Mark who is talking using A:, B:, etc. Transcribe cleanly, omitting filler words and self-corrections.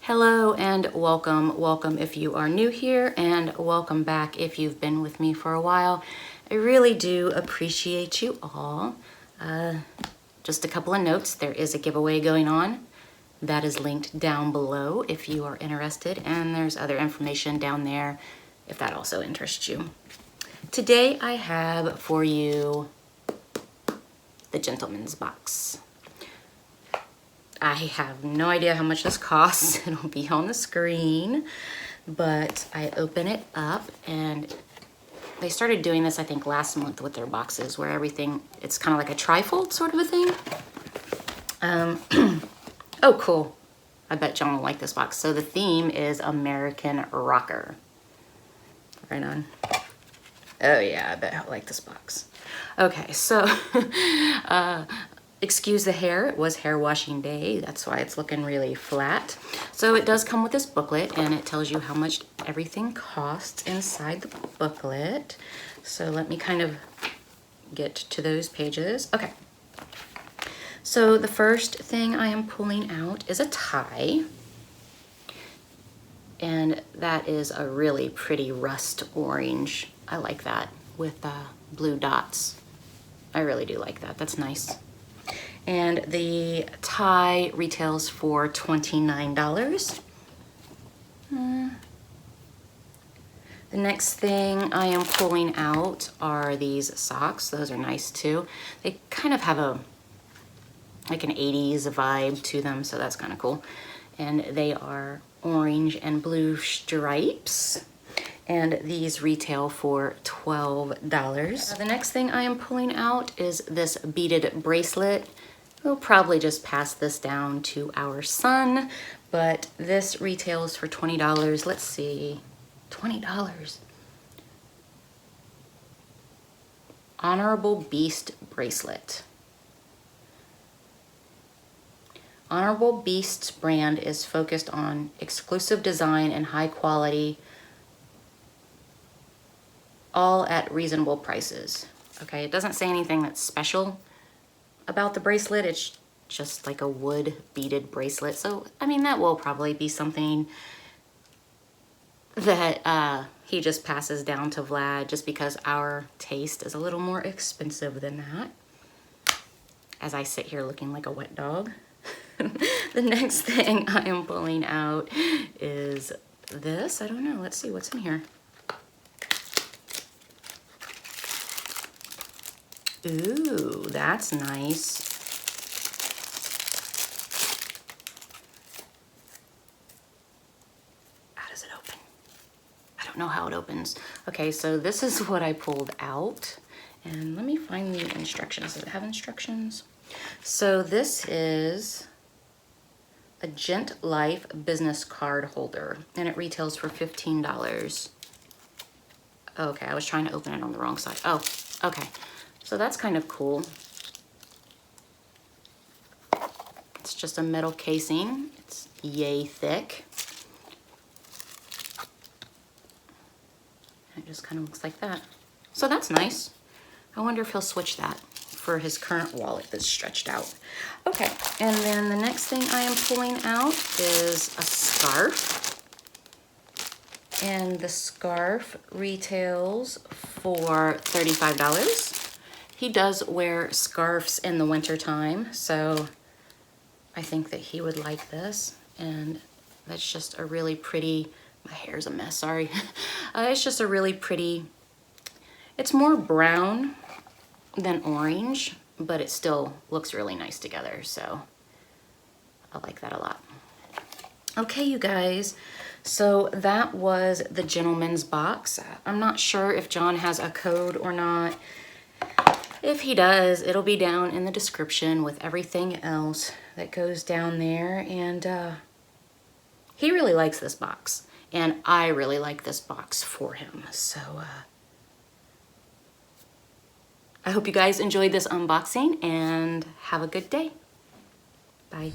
A: Hello and welcome. Welcome if you are new here, and welcome back if you've been with me for a while. I really do appreciate you all. Just a couple of notes. There is a giveaway going on. That is linked down below if you are interested, and there's other information down there if that also interests you. Today I have for you the gentleman's box. I have no idea how much this costs. It'll be on the screen, but I open it up, and they started doing this, I think, last month with their boxes where everything, it's kind of like a trifold sort of a thing. Oh, cool. I bet John will like this box. So the theme is American Rocker. Right on. Oh yeah, I bet I'll like this box. Okay, so excuse the hair, it was hair washing day. That's why it's looking really flat. So it does come with this booklet, and it tells you how much everything costs inside the booklet. So let me kind of get to those pages. Okay. So the first thing I am pulling out is a tie. And that is a really pretty rust orange. I like that with blue dots. I really do like that. That's nice. And the tie retails for $29. The next thing I am pulling out are these socks. Those are nice too. They kind of have like an 80s vibe to them, so that's kind of cool. And they are orange and blue stripes. And these retail for $12. The next thing I am pulling out is this beaded bracelet. We'll probably just pass this down to our son, but this retails for $20. Let's see, $20. Honorable Beast bracelet. Honorable Beast's brand is focused on exclusive design and high quality, all at reasonable prices. Okay, it doesn't say anything that's special about the bracelet. It's just like a wood beaded bracelet. So, I mean, that will probably be something that he just passes down to Vlad, just because our taste is a little more expensive than that. As I sit here looking like a wet dog. The next thing I am pulling out is this. I don't know. Let's see what's in here. Ooh, that's nice. How does it open? I don't know how it opens. Okay, so this is what I pulled out. And let me find the instructions. Does it have instructions? So this is a Gent Life business card holder, and it retails for $15. Okay, I was trying to open it on the wrong side. Oh, okay. So that's kind of cool. It's just a metal casing. It's yay thick. And it just kind of looks like that. So that's nice. I wonder if he'll switch that for his current wallet that's stretched out. Okay, and then the next thing I am pulling out is a scarf. And the scarf retails for $35. He does wear scarves in the winter time, so I think that he would like this. And that's just a really pretty, my hair's a mess, sorry. It's just a really pretty, it's more brown than orange, but it still looks really nice together, so I like that a lot. Okay, you guys, so that was the gentleman's box. I'm not sure if John has a code or not. If he does, it'll be down in the description with everything else that goes down there. And he really likes this box, and I really like this box for him. So I hope you guys enjoyed this unboxing, and have a good day. Bye.